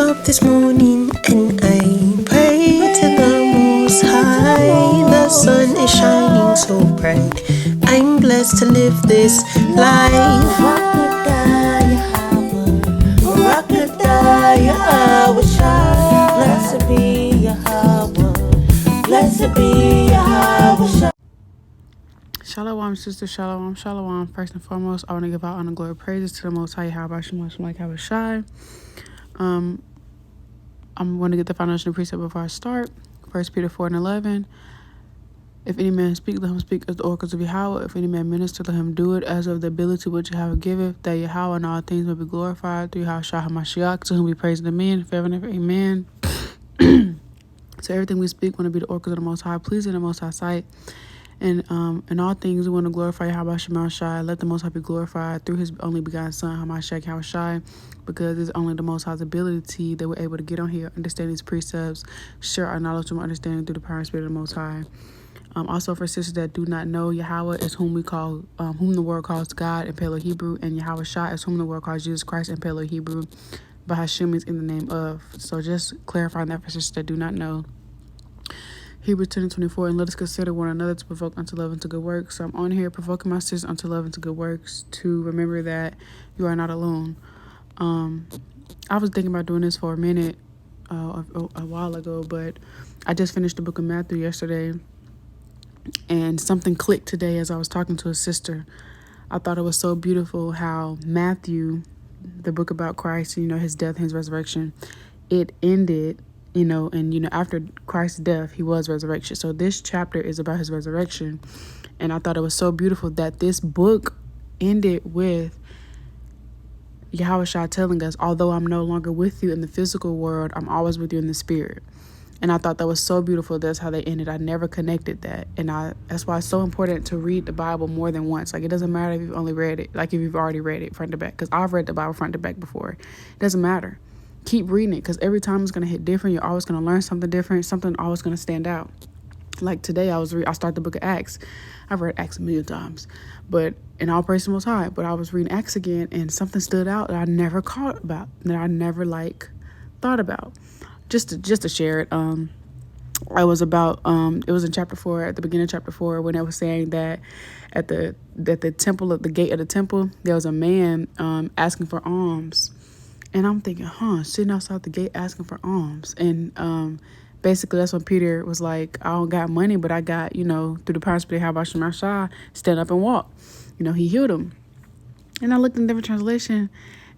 up this morning and I pray to the Most High. The sun is shining so bright. I'm blessed to live this life. Yahawashi. Blessed be Yahawah. Blessed be Yahawah. Shalom, sister. Shalom, shalom. First and foremost, I want to give out honor, glory, praises to the Most High, Bahasham, like Yahawashi. I'm going to get the foundational precept before I start. 1 Peter 4:11. If any man speak, let him speak as the oracles of Yahawah. If any man minister, let him do it as of the ability which Yahawah giveth, that Yahawah in all things may be glorified through Yahawashi HaMashiach, to whom we praise the men, forever and ever. Amen. So everything we speak want to be the oracles of the Most High, pleasing the Most High sight. And in all things, we want to glorify Yahawah Shemashai. Let the Most High be glorified through his only begotten Son, Hamashiach Yahawashi, because it's only the Most High's ability that we're able to get on here, understand these precepts, share our knowledge and understanding through the power and spirit of the Most High. Also, for sisters that do not know, Yahawah is whom we call, whom the world calls God in Paleo Hebrew, and Yahawashi is whom the world calls Jesus Christ in Paleo Hebrew. Bahasham is in the name of. So just clarifying that for sisters that do not know. Hebrews 10:24, and let us consider one another to provoke unto love and to good works. So I'm on here provoking my sisters unto love and to good works, to remember that you are not alone. I was thinking about doing this for a minute a while ago, but I just finished the book of Matthew yesterday, and something clicked today as I was talking to a sister. I thought it was so beautiful how Matthew, the book about Christ, his death and his resurrection, it ended, and after Christ's death, he was resurrection. So this chapter is about his resurrection. And I thought it was so beautiful that this book ended with Yahawashi telling us, although I'm no longer with you in the physical world, I'm always with you in the spirit. And I thought that was so beautiful. That's how they ended. I never connected that. And that's why it's so important to read the Bible more than once. Like, it doesn't matter if you've only read it, like if you've already read it front to back, because I've read the Bible front to back before. It doesn't matter. Keep reading it, because every time it's going to hit different. You're always going to learn something different. Something always going to stand out. Like today, I started the book of Acts. I've read Acts a million times, but in all praise to the Most High. But I was reading Acts again, and something stood out that I never thought about. Just to share it. It was in chapter 4, at the beginning of chapter 4, when it was saying that at the temple, at the gate of the temple, there was a man asking for alms. And I'm thinking, sitting outside the gate asking for alms. And basically that's when Peter was like, I don't got money, but I got, through the power of spirit, how about Shemashai, stand up and walk. He healed him. And I looked in different translation,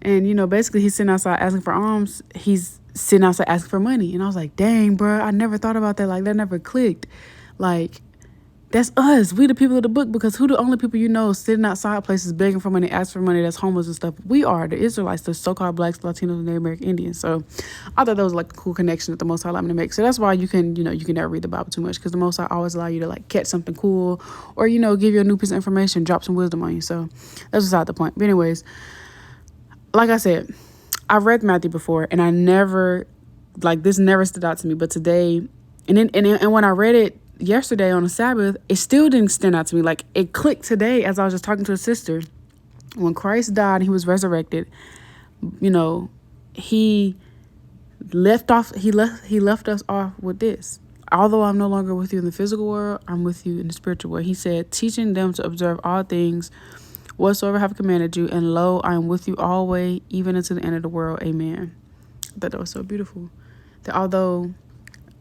and, basically he's sitting outside asking for alms. He's sitting outside asking for money. And I was like, dang, bro, I never thought about that. Like, that never clicked. Like, that's us. We the people of the book, because who the only people sitting outside places begging for money, asking for money, that's homeless and stuff? We are the Israelites, the so-called blacks, Latinos, and Native American Indians. So I thought that was like a cool connection that the Most High allowed me to make. So that's why you can never read the Bible too much, because the Most High always allow you to like catch something cool, or give you a new piece of information, drop some wisdom on you. So that's beside the point. But anyways, like I said, I've read Matthew before, and I never, this never stood out to me. But today, and when I read it yesterday on a Sabbath, it still didn't stand out to me. Like, it clicked today as I was just talking to a sister. When Christ died and he was resurrected, he left us off with this. Although I'm no longer with you in the physical world, I'm with you in the spiritual world. He said, teaching them to observe all things whatsoever I have commanded you, and lo, I am with you always, even unto the end of the world. Amen. I thought that was so beautiful. That although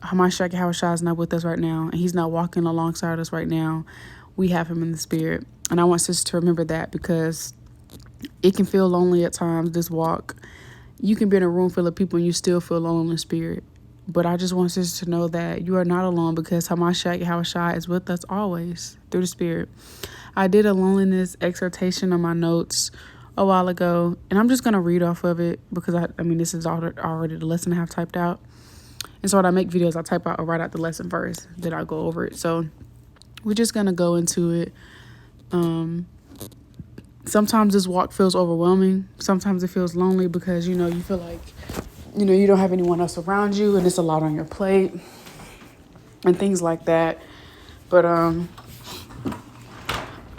Hamashiach Yahawashi is not with us right now, and he's not walking alongside us right now, we have him in the spirit. And I want sisters to remember that, because it can feel lonely at times, this walk. You can be in a room full of people and you still feel alone in the spirit. But I just want sisters to know that you are not alone, because Hamashiach Yahawashi is with us always through the spirit. I did a loneliness exhortation on my notes a while ago, and I'm just going to read off of it, because this is already the lesson I have typed out. And so when I make videos, I type out or write out the lesson first, then I go over it. So we're just going to go into it. Sometimes this walk feels overwhelming. Sometimes it feels lonely, because, you feel like, you don't have anyone else around you, and it's a lot on your plate and things like that. But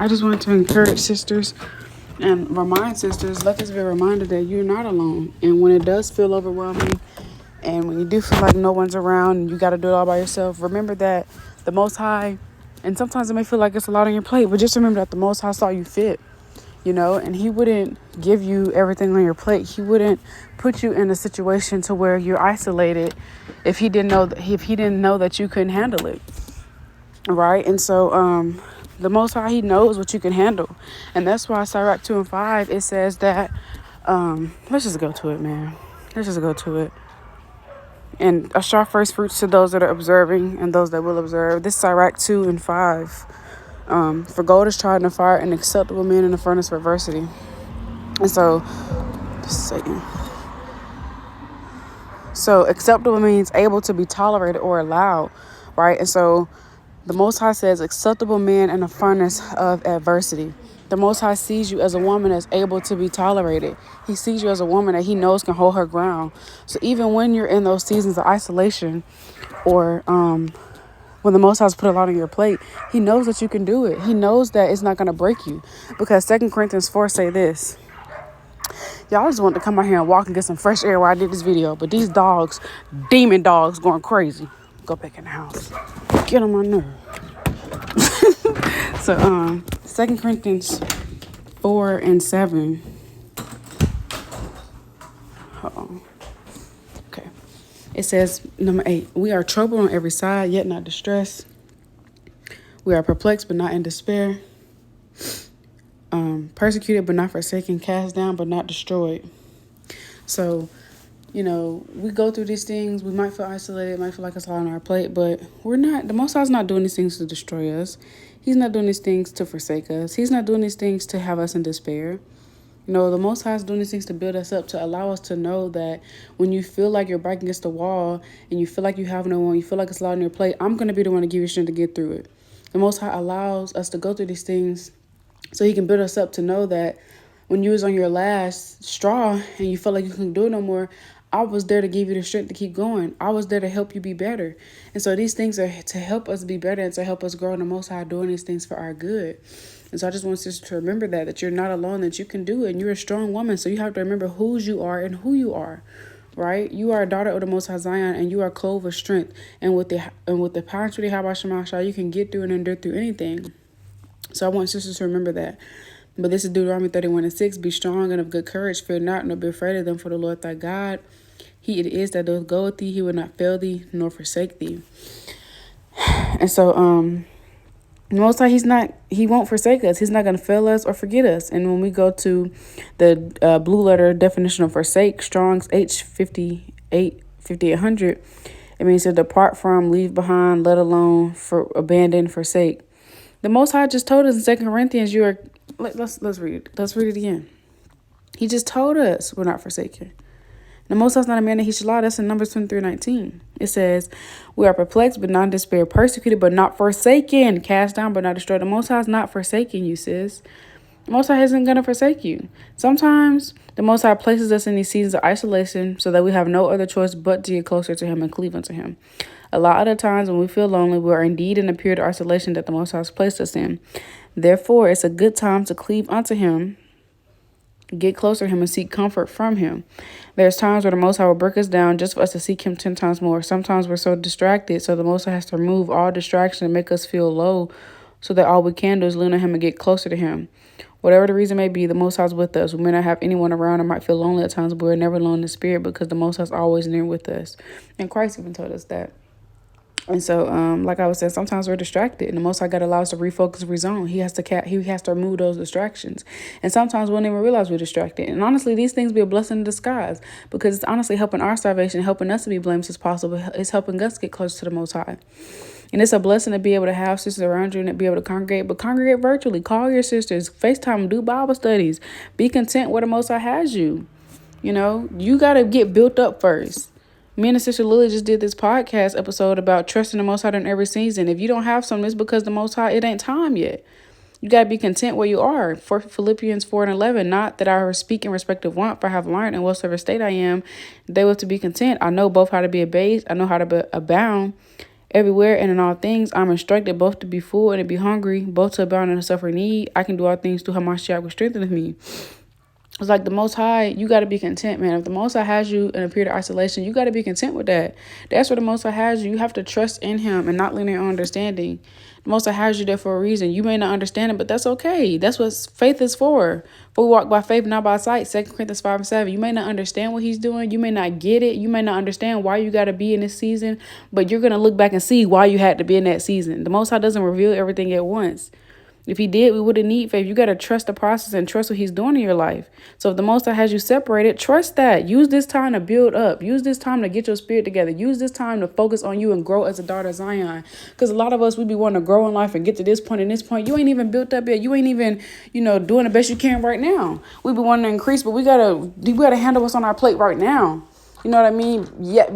I just wanted to encourage sisters And remind sisters, let this be a reminder that you're not alone. And when it does feel overwhelming, and when you do feel like no one's around and you got to do it all by yourself, remember that the Most High, and sometimes it may feel like it's a lot on your plate, but just remember that the Most High saw you fit, and He wouldn't give you everything on your plate. He wouldn't put you in a situation to where you're isolated if He didn't know that you couldn't handle it, right? And so, the Most High, He knows what you can handle, and that's why Sirach 2:5 it says that. Let's just go to it, man. Let's just go to it. And I show first fruits to those that are observing and those that will observe. This is Sirach 2:5. For gold is tried in the fire, and acceptable men in the furnace of adversity. And so, just a second. So acceptable means able to be tolerated or allowed, right? And so the Most High says acceptable men in the furnace of adversity. The Most High sees you as a woman that's able to be tolerated. He sees you as a woman that He knows can hold her ground. So even when you're in those seasons of isolation, or when the Most High's put a lot on your plate, He knows that you can do it. He knows that it's not going to break you. Because 2 Corinthians 4 say this. Y'all just want to come out here and walk and get some fresh air while I did this video. But these dogs, demon dogs, going crazy. Go back in the house. Get on my nerve. So, 2 Corinthians 4:7. Hold on. Okay. It says, number 8, we are troubled on every side, yet not distressed. We are perplexed, but not in despair. Persecuted, but not forsaken. Cast down, but not destroyed. So, we go through these things. We might feel isolated. Might feel like it's all on our plate, but we're not. The Most High's not doing these things to destroy us. He's not doing these things to forsake us. He's not doing these things to have us in despair. The Most High is doing these things to build us up, to allow us to know that when you feel like you're back against the wall and you feel like you have no one, you feel like it's a lot on your plate, I'm going to be the one to give you strength to get through it. The Most High allows us to go through these things so He can build us up to know that when you was on your last straw and you felt like you couldn't do it no more, I was there to give you the strength to keep going. I was there to help you be better. And so these things are to help us be better and to help us grow in the Most High, doing these things for our good. And so I just want you to remember that you're not alone, that you can do it, and you're a strong woman. So you have to remember whose you are and who you are, right? You are a daughter of the Most High Zion, and you are clothed with strength. And with the power of the Bahasham, you can get through and endure through anything. So I want sisters to remember that. But this is Deuteronomy 31:6. Be strong and of good courage. Fear not, nor be afraid of them, for the Lord thy God, He it is that doth go with thee. He will not fail thee, nor forsake thee. And so, most time He won't forsake us. He's not going to fail us or forget us. And when we go to the blue letter definition of forsake, Strong's H5800, it means to depart from, leave behind, let alone, for abandon, forsake. The Most High just told us in 2 Corinthians, let's read it. Let's read it again. He just told us we're not forsaken. The Most High is not a man that He should lie. That's in Numbers 23:19. It says, we are perplexed, but not in despair, persecuted, but not forsaken, cast down, but not destroyed. The Most High is not forsaking you, sis. The Most High isn't going to forsake you. Sometimes the Most High places us in these seasons of isolation so that we have no other choice but to get closer to Him and cleave unto Him. A lot of the times when we feel lonely, we are indeed in a period of isolation that the Most High has placed us in. Therefore, it's a good time to cleave unto Him, get closer to Him, and seek comfort from Him. There's times where the Most High will break us down just for us to seek Him 10 times more. Sometimes we're so distracted, so the Most High has to remove all distraction and make us feel low so that all we can do is lean on Him and get closer to Him. Whatever the reason may be, the Most High is with us. We may not have anyone around and might feel lonely at times, but we're never alone in the spirit because the Most High is always near with us. And Christ even told us that. And so, like I was saying, sometimes we're distracted, and the Most High God allows us to refocus, rezone. He has to remove those distractions, and sometimes we don't even realize we're distracted. And honestly, these things be a blessing in disguise because it's honestly helping our salvation, helping us to be blameless as possible. It's helping us get closer to the Most High, and it's a blessing to be able to have sisters around you and to be able to congregate. But congregate virtually. Call your sisters, FaceTime, do Bible studies. Be content where the Most High has you. You gotta get built up first. Me and Sister Lily just did this podcast episode about trusting the Most High in every season. If you don't have something, it's because the Most High, it ain't time yet. You got to be content where you are. For Philippians 4:11, not that I speak in respect of want, for I have learned in whatsoever state I am, they were to be content. I know both how to be abased. I know how to be abound. Everywhere and in all things, I'm instructed both to be full and to be hungry, both to abound and to suffer need. I can do all things through Hamashiach who strengtheneth me. It's like the Most High, you got to be content, man. If the Most High has you in a period of isolation, you got to be content with that. That's where the Most High has you. You have to trust in Him and not lean on your own understanding. The Most High has you there for a reason. You may not understand it, but that's okay. That's what faith is for. For we walk by faith, not by sight. 2 Corinthians 5:7. You may not understand what He's doing. You may not get it. You may not understand why you got to be in this season, but you're going to look back and see why you had to be in that season. The Most High doesn't reveal everything at once. If He did, we wouldn't need faith. You got to trust the process and trust what He's doing in your life. So if the Most High has you separated, trust that. Use this time to build up. Use this time to get your spirit together. Use this time to focus on you and grow as a daughter of Zion. Because a lot of us, we be wanting to grow in life and get to this point and this point. You ain't even built up yet. You ain't even, doing the best you can right now. We be wanting to increase, but we gotta handle what's on our plate right now. You know what I mean? Yet,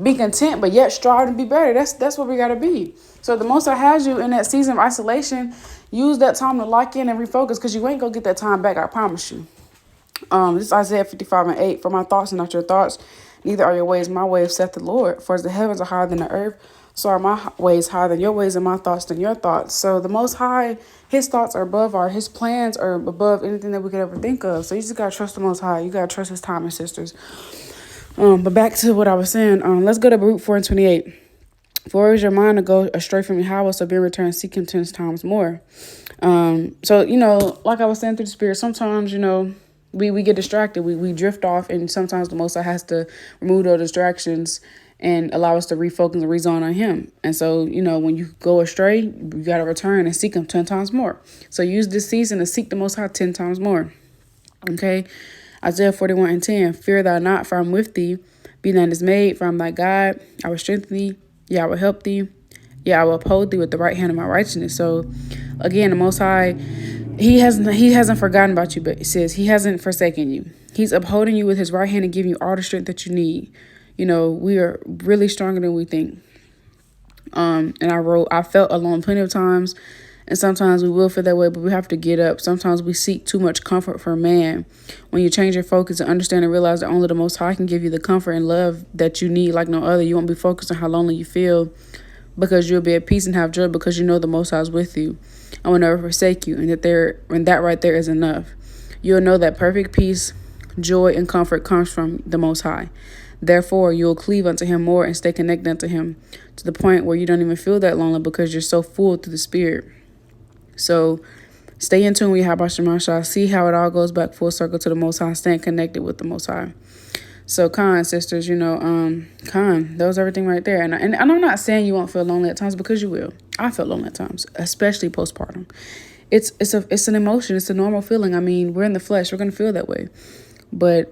be content, but yet strive to be better. That's what we gotta be. So the Most High has you in that season of isolation. Use that time to lock in and refocus, because you ain't gonna get that time back, I promise you. This is Isaiah 55:8. For my thoughts are not your thoughts, neither are your ways my ways, saith the Lord. For as the heavens are higher than the earth, so are my ways higher than your ways, and my thoughts than your thoughts. So the Most High, His thoughts are above His plans are above anything that we could ever think of. So you just gotta trust the Most High. You gotta trust His timing, sisters. But back to what I was saying. Let's go to Baruch 4:28. For is your mind to go astray from Yahawah, so be in return, seek Him 10 times more. So, like I was saying through the Spirit, sometimes, we get distracted. We drift off, and sometimes the Most High has to remove those distractions and allow us to refocus and rezone on Him. And so, when you go astray, you got to return and seek Him 10 times more. So use this season to seek the Most High 10 times more. Okay? Isaiah 41:10. Fear thou not, for I am with thee. Be not dismayed, for I am thy God. I will strengthen thee. Yeah, I will help thee. Yeah, I will uphold thee with the right hand of my righteousness. So, again, the Most High, He hasn't forgotten about you, but it says He hasn't forsaken you. He's upholding you with His right hand and giving you all the strength that you need. We are really stronger than we think. And I felt alone plenty of times, and sometimes we will feel that way, but we have to get up. Sometimes we seek too much comfort from man. When you change your focus and understand and realize that only the Most High can give you the comfort and love that you need like no other, you won't be focused on how lonely you feel, because you'll be at peace and have joy, because you know the Most High is with you and will never forsake you, and that right there is enough. You'll know that perfect peace, joy, and comfort comes from the Most High. Therefore, you'll cleave unto Him more and stay connected unto Him to the point where you don't even feel that lonely, because you're so full through the Spirit. So stay in tune with Bahasham. See how it all goes back full circle to the Most High, staying connected with the Most High. So, sisters, that was everything right there. And I'm not saying you won't feel lonely at times, because you will. I felt lonely at times, especially postpartum. It's an emotion. It's a normal feeling. I mean, we're in the flesh. We're going to feel that way. But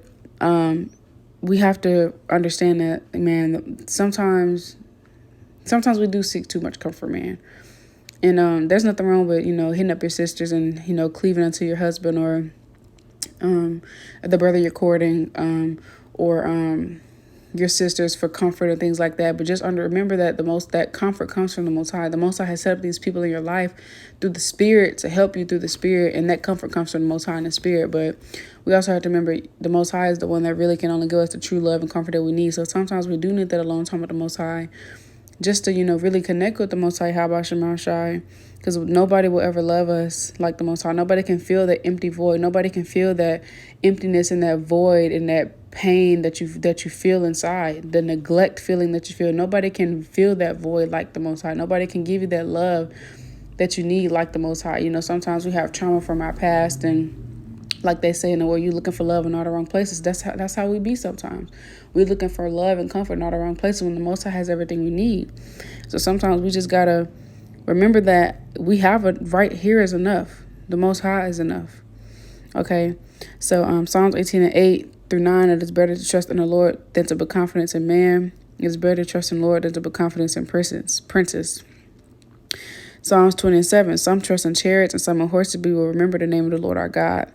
we have to understand that, man, sometimes we do seek too much comfort, man. And there's nothing wrong with, hitting up your sisters and, cleaving unto your husband, or the brother you're courting, or your sisters for comfort and things like that. But just remember that that comfort comes from the Most High. The Most High has set up these people in your life through the Spirit to help you through the Spirit, and that comfort comes from the Most High in the Spirit. But we also have to remember the Most High is the one that really can only give us the true love and comfort that we need. So sometimes we do need that alone time with the Most High, just to, really connect with the Most High, Bahasham, because nobody will ever love us like the Most High. Nobody can feel that empty void. Nobody can feel that emptiness and that void and that pain that you feel inside, the neglect feeling that you feel. Nobody can feel that void like the Most High. Nobody can give you that love that you need like the Most High. Sometimes we have trauma from our past, and like they say in the world, you're looking for love in all the wrong places. That's how we be sometimes. We're looking for love and comfort in all the wrong places when the Most High has everything we need. So sometimes we just gotta remember that we have right here is enough. The Most High is enough. Okay, so Psalms 18:8-9. It is better to trust in the Lord than to put confidence in man. It is better to trust in the Lord than to put confidence in princes. Psalms 20:7. Some trust in chariots and some in horses, but we will remember the name of the Lord our God.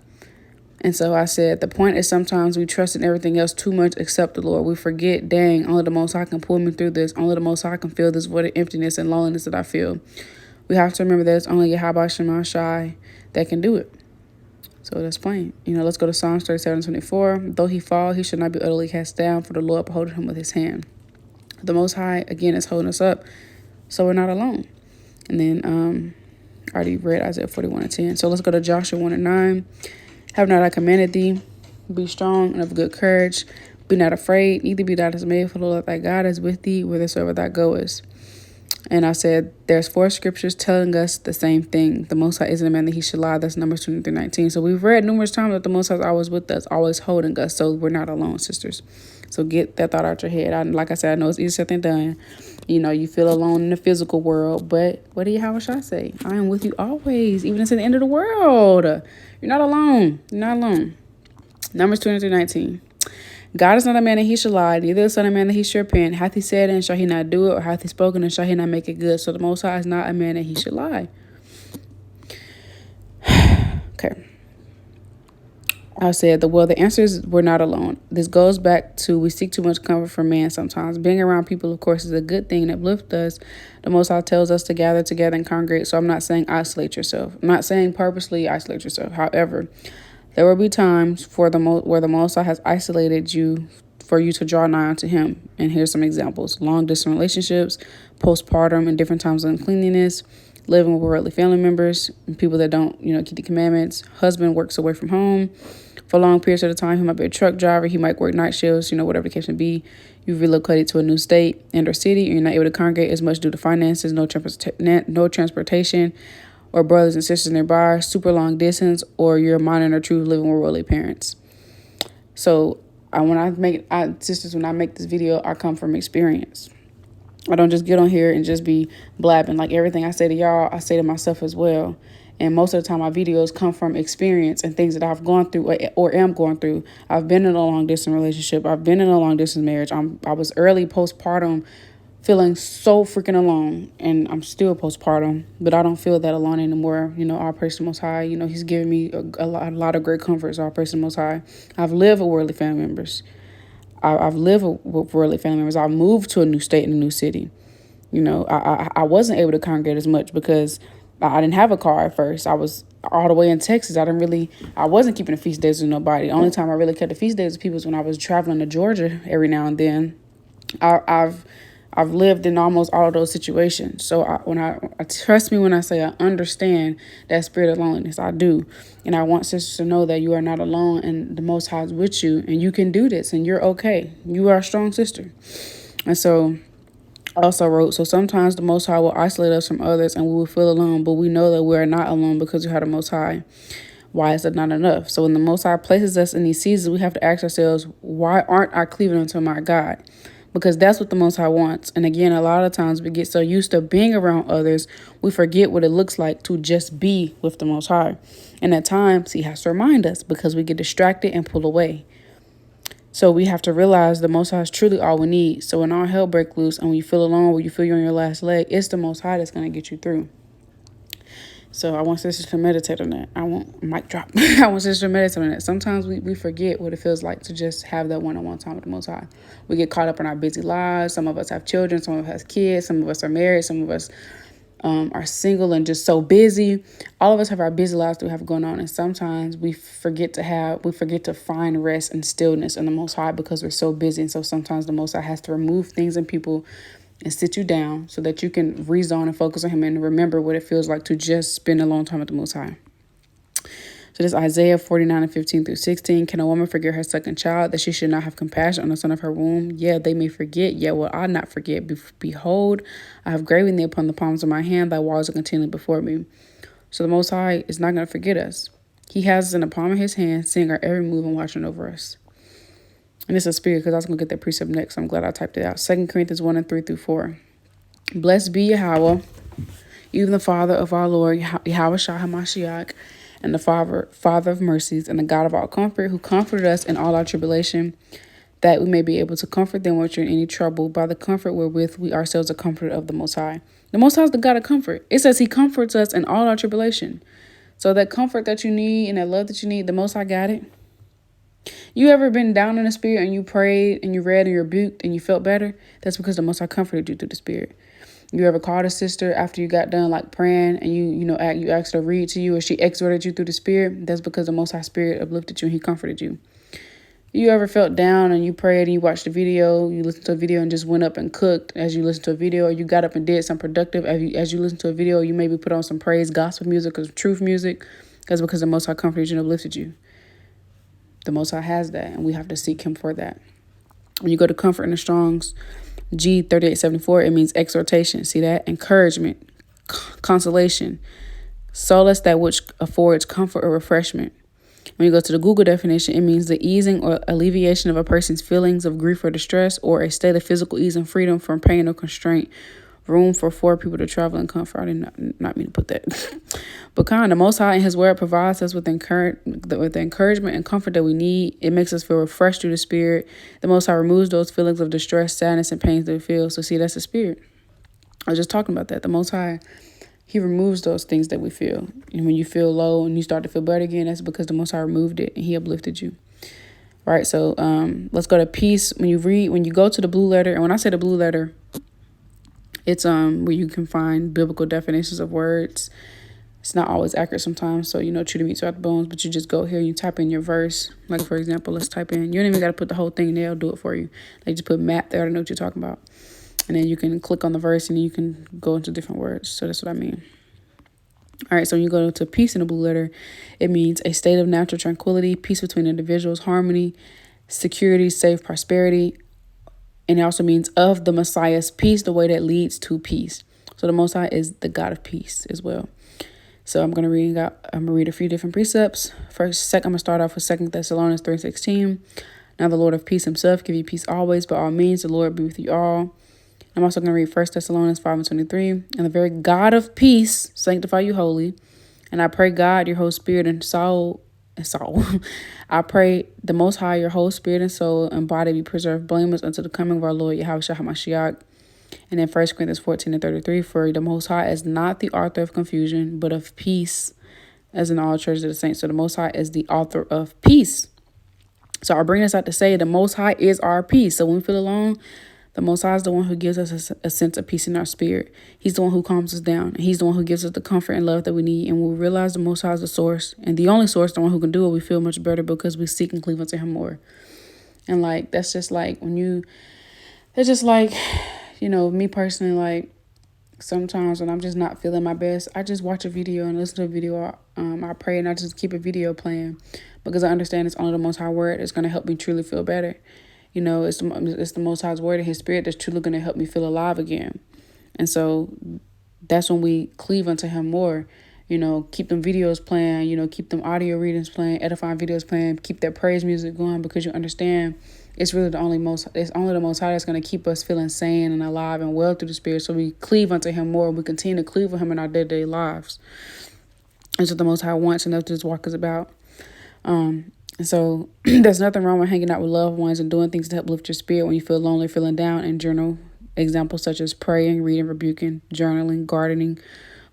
And so I said, the point is sometimes we trust in everything else too much except the Lord. We forget, dang, only the Most High can pull me through this. Only the Most High can feel this void of emptiness and loneliness that I feel. We have to remember that it's only Yahawashi that can do it. So that's plain. Let's go to Psalms 37:24. Though he fall, he should not be utterly cast down, for the Lord upholdeth him with his hand. The Most High, again, is holding us up, so we're not alone. And then I already read Isaiah 41:10. So let's go to Joshua 1:9. Have not I commanded thee? Be strong and of good courage. Be not afraid, neither be thou dismayed, for the Lord thy God is with thee whithersoever thou goest. And I said, there's 4 scriptures telling us the same thing. The Most High isn't a man that he should lie. That's Numbers 23:19. So we've read numerous times that the Most High is always with us, always holding us. So we're not alone, sisters. So get that thought out your head. Like I said, I know it's easier said than done. You feel alone in the physical world. But what do Yahawashi say? I am with you always, even until the end of the world. You're not alone. You're not alone. Numbers 23:19. God is not a man that he should lie, neither the son of man that he should repent. Hath he said, and shall he not do it? Or hath he spoken, and shall he not make it good? So the Most High is not a man that he should lie. Okay. I said, the answer is we're not alone. This goes back to we seek too much comfort from man sometimes. Being around people, of course, is a good thing and uplifts us. The Most High tells us to gather together and congregate. So I'm not saying isolate yourself. I'm not saying purposely isolate yourself. However, there will be times where the Most High has isolated you for you to draw nigh unto him. And here's some examples. Long-distance relationships, postpartum, and different times of uncleanliness, living with worldly family members, and people that don't, keep the commandments. Husband works away from home for long periods of the time. He might be a truck driver. He might work night shifts, whatever the case may be. You've relocated to a new state and or city, and you're not able to congregate as much due to finances, no transportation, or brothers and sisters nearby, super long distance, or you're a minor or true living with worldly parents. So when I make this video, I come from experience. I don't just get on here and just be blabbing. Like everything I say to y'all, I say to myself as well. And most of the time, my videos come from experience and things that I've gone through or am going through. I've been in a long distance relationship. I've been in a long distance marriage. I was early postpartum, feeling so freaking alone, and I'm still postpartum, but I don't feel that alone anymore. All praise to the Most High. He's given me a lot of great comforts. All praise to the Most High. I've lived with worldly family members. I've lived with worldly family members. I moved to a new state and a new city. I wasn't able to congregate as much because I didn't have a car at first. I was all the way in Texas. I wasn't keeping the feast days with nobody. The only time I really kept the feast days with people was when I was traveling to Georgia every now and then. I've lived in almost all of those situations. So I trust me when I say I understand that spirit of loneliness. I do. And I want sisters to know that you are not alone and the Most High is with you and you can do this and you're okay. You are a strong sister. And so I also wrote, so sometimes the Most High will isolate us from others and we will feel alone, but we know that we are not alone because we have the Most High. Why is that not enough? So when the Most High places us in these seasons, we have to ask ourselves, why aren't I cleaving unto my God? Because that's what the Most High wants. And again, a lot of times we get so used to being around others, we forget what it looks like to just be with the Most High. And at times, he has to remind us because we get distracted and pull away. So we have to realize the Most High is truly all we need. So when all hell breaks loose and when you feel alone, when you feel you're on your last leg, it's the Most High that's going to get you through. So I want sisters to meditate on that. I want mic drop. I want sisters to meditate on that. Sometimes we forget what it feels like to just have that one-on-one time with the Most High. We get caught up in our busy lives. Some of us have children. Some of us have kids. Some of us are married. Some of us are single and just so busy. All of us have our busy lives that we have going on. And sometimes we forget to find rest and stillness in the Most High because we're so busy. And so sometimes the Most High has to remove things and people and sit you down so that you can rezone and focus on him and remember what it feels like to just spend a long time with the Most High. So this Isaiah 49:15-16. Can a woman forget her second child, that she should not have compassion on the son of her womb? Yeah, they may forget, yet will I not forget. Behold, I have graven thee upon the palms of my hand, thy walls are continually before me. So the Most High is not going to forget us. He has us in the palm of his hand, seeing our every move and watching over us. And it's a spirit, because I was going to get that precept next. So I'm glad I typed it out. 2 Corinthians 1:3-4. Blessed be Yahawah, even the Father of our Lord, Yahawashi HaMashiach, and the Father of mercies, and the God of all comfort, who comforted us in all our tribulation, that we may be able to comfort them which are in any trouble by the comfort wherewith we ourselves are comforted of the Most High. The Most High is the God of comfort. It says he comforts us in all our tribulation. So that comfort that you need and that love that you need, the Most High got it. You ever been down in the spirit and you prayed and you read and you rebuked and you felt better? That's because the Most High comforted you through the spirit. You ever called a sister after you got done like praying and you asked her to read to you or she exhorted you through the spirit? That's because the Most High Spirit uplifted you and he comforted you. You ever felt down and you prayed and you watched a video, you listened to a video and just went up and cooked as you listened to a video, or you got up and did something productive as you listened to a video, you maybe put on some praise, gospel music, or truth music. That's because the Most High comforted you and uplifted you. The Most High has that, and we have to seek Him for that. When you go to comfort in the Strong's G3874, it means exhortation. See that? Encouragement, consolation, solace, that which affords comfort or refreshment. When you go to the Google definition, it means the easing or alleviation of a person's feelings of grief or distress, or a state of physical ease and freedom from pain or constraint. Room for 4 people to travel in comfort. I did not mean to put that. But the Most High in His Word provides us with the encouragement and comfort that we need. It makes us feel refreshed through the Spirit. The Most High removes those feelings of distress, sadness, and pains that we feel. So see, that's the Spirit. I was just talking about that. The Most High, He removes those things that we feel. And when you feel low and you start to feel better again, that's because the Most High removed it and He uplifted you. Right, so let's go to peace. When you go to the blue letter, and when I say the blue letter, it's where you can find biblical definitions of words. It's not always accurate sometimes, so chew the meat throughout the bones, but you just go here, you type in your verse. Like, for example, let's type in, you don't even got to put the whole thing, they'll do it for you. They just put map there, I don't know what you're talking about. And then you can click on the verse and then you can go into different words. So that's what I mean. All right, so when you go to peace in the blue letter, it means a state of natural tranquility, peace between individuals, harmony, security, safe prosperity. And it also means of the Messiah's peace, the way that leads to peace. So the Most High is the God of peace as well. So I'm gonna read a few different precepts. I'm gonna start off with 2 Thessalonians 3:16. Now the Lord of peace Himself give you peace always, by all means, the Lord be with you all. I'm also gonna read 1 Thessalonians 5:23. And the very God of peace sanctify you wholly. And I pray God, your whole spirit and soul. I pray the Most High, your whole spirit and soul and body be preserved blameless until the coming of our Lord Yahawashi. And then 1 Corinthians 14:33, for the Most High is not the author of confusion, but of peace, as in all churches of the saints. So the Most High is the author of peace. So I bring this out to say the Most High is our peace. So when we feel alone, the Most High is the one who gives us a sense of peace in our spirit. He's the one who calms us down. He's the one who gives us the comfort and love that we need. And we'll realize the Most High is the source. And the only source, the one who can do it, we feel much better because we seek and cleave unto Him more. And that's just like me personally, sometimes when I'm just not feeling my best, I just watch a video and listen to a video. I pray and I just keep a video playing because I understand it's only the Most High word that's going to help me truly feel better. It's the Most High's word and His spirit that's truly going to help me feel alive again. And so that's when we cleave unto Him more. Keep them videos playing, keep them audio readings playing, edifying videos playing, keep that praise music going, because you understand it's really only the Most High that's going to keep us feeling sane and alive and well through the spirit. So we cleave unto Him more. We continue to cleave with Him in our day-to-day lives. That's what the Most High wants, and that's what this walk is about. And so there's nothing wrong with hanging out with loved ones and doing things to help lift your spirit when you feel lonely, feeling down, and journal. Examples such as praying, reading, rebuking, journaling, gardening,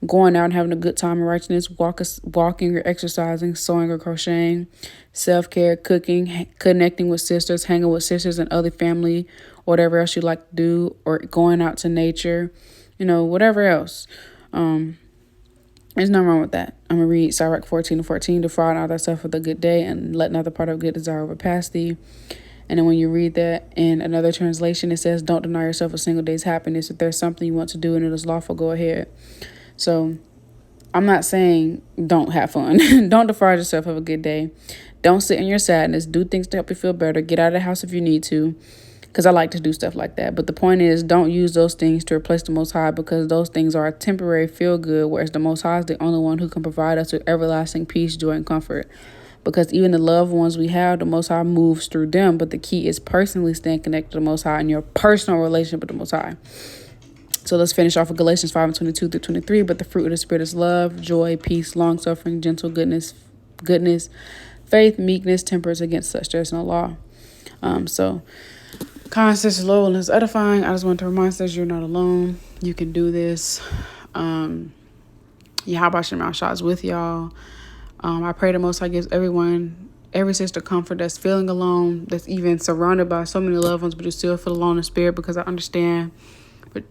going out and having a good time in righteousness, walking or exercising, sewing or crocheting, self-care, cooking, connecting with sisters, hanging with sisters and other family, whatever else you like to do, or going out to nature, whatever else. There's nothing wrong with that. I'm going to read Sirach 14:14. Defraud not thyself with a good day, and let not the part of good desire overpass thee. And then when you read that in another translation, it says, don't deny yourself a single day's happiness. If there's something you want to do and it is lawful, go ahead. So I'm not saying don't have fun. Don't defraud yourself of a good day. Don't sit in your sadness. Do things to help you feel better. Get out of the house if you need to, because I like to do stuff like that. But the point is, don't use those things to replace the Most High, because those things are a temporary feel good, whereas the Most High is the only one who can provide us with everlasting peace, joy, and comfort. Because even the loved ones we have, the Most High moves through them. But the key is personally staying connected to the Most High and your personal relationship with the Most High. So let's finish off with Galatians 5:22-23. But the fruit of the Spirit is love, joy, peace, long-suffering, gentle, goodness, faith, meekness, temperance. Against such there's no law. So kind sisters, low and is edifying. I just want to remind us you're not alone. You can do this. Yahawashi is with y'all. I pray the Most High gives every sister comfort that's feeling alone, that's even surrounded by so many loved ones, but you still feel alone in spirit, because I understand. But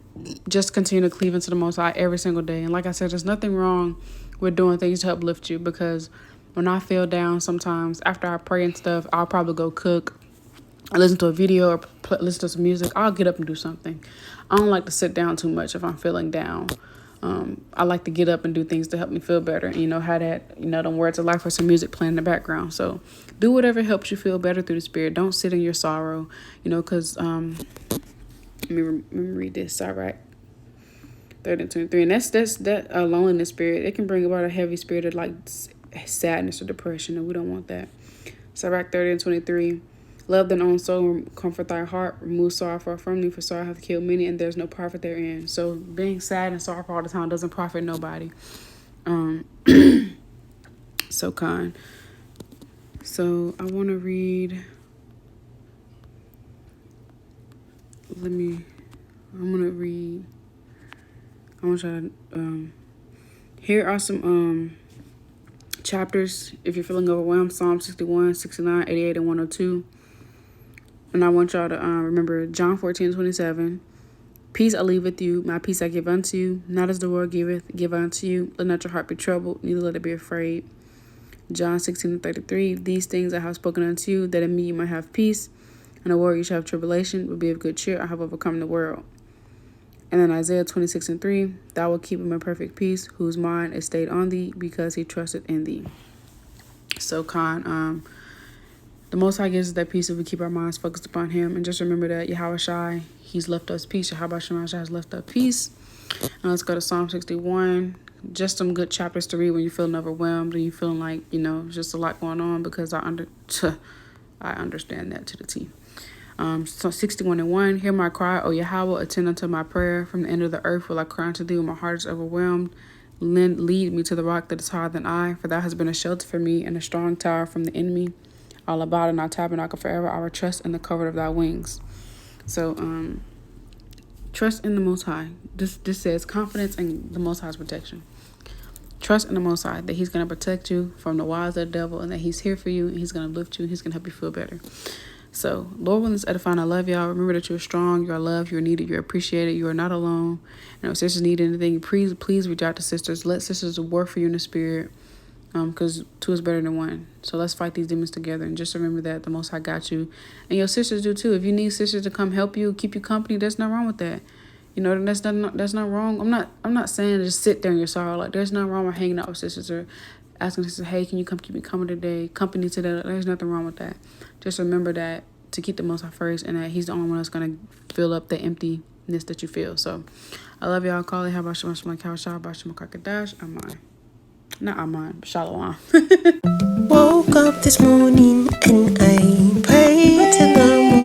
just continue to cleave into the Most High every single day. And like I said, there's nothing wrong with doing things to help lift you, because when I feel down sometimes, after I pray and stuff, I'll probably go cook, I listen to a video or listen to some music. I'll get up and do something. I don't like to sit down too much if I'm feeling down. I like to get up and do things to help me feel better. And, have that, them words of life or some music playing in the background. So do whatever helps you feel better through the Spirit. Don't sit in your sorrow, because let me read this. Sirach 30 and 23. And that's that loneliness spirit. It can bring about a heavy spirit of like sadness or depression, and we don't want that. Sirach 30 and 23. Love thine own soul, comfort thy heart, remove sorrow far from thee, for sorrow hath killed many, and there's no profit therein. So being sad and sorrowful all the time doesn't profit nobody. So kind. So I want to read. I want y'all to, here are some chapters if you're feeling overwhelmed. Psalm 61, 69, 88, and 102. And I want y'all to remember John 14:27. Peace I leave with you, my peace I give unto you. Not as the world giveth, give unto you. Let not your heart be troubled, neither let it be afraid. John 16:33. These things I have spoken unto you, that in me you might have peace. In the world you shall have tribulation, but be of good cheer. I have overcome the world. And then Isaiah 26:3. Thou wilt keep him in perfect peace, whose mind is stayed on thee, because he trusted in thee. So kind. The Most High gives us that peace if we keep our minds focused upon Him. And just remember that Yahawashi, He's left us peace. Bahasham has left us peace. And let's go to Psalm 61. Just some good chapters to read when you're feeling overwhelmed and you're feeling like, just a lot going on, because I understand that to the T. So 61:1. Hear my cry, O Yahawah, attend unto my prayer. From the end of the earth will I cry unto thee when my heart is overwhelmed. Lead me to the rock that is higher than I, for thou hast been a shelter for me and a strong tower from the enemy. All about in our tabernacle forever. I will trust in the cover of thy wings. So, trust in the Most High. This says confidence in the Most High's protection. Trust in the Most High that He's going to protect you from the wiles of the devil, and that He's here for you, and He's going to lift you, and He's going to help you feel better. So, Lord willing, this edifying. I love y'all. Remember that you're strong, you're loved, you're needed, you're appreciated, you are not alone. And if sisters need anything, please reach out to sisters. Let sisters work for you in the Spirit. Because two is better than one. So let's fight these demons together. And just remember that the Most High got you. And your sisters do too. If you need sisters to come help you, keep you company, there's nothing wrong with that. That's not wrong. I'm not saying just sit there in your sorrow. Like, there's nothing wrong with hanging out with sisters or asking sisters, hey, can you come keep me company today? There's nothing wrong with that. Just remember that to keep the Most High first, and that He's the only one that's going to fill up the emptiness that you feel. So I love y'all. Call it Bahasham, Bahasham, Kakadash, Amai. Not Aman, Shalom. Woke up this morning and I prayed.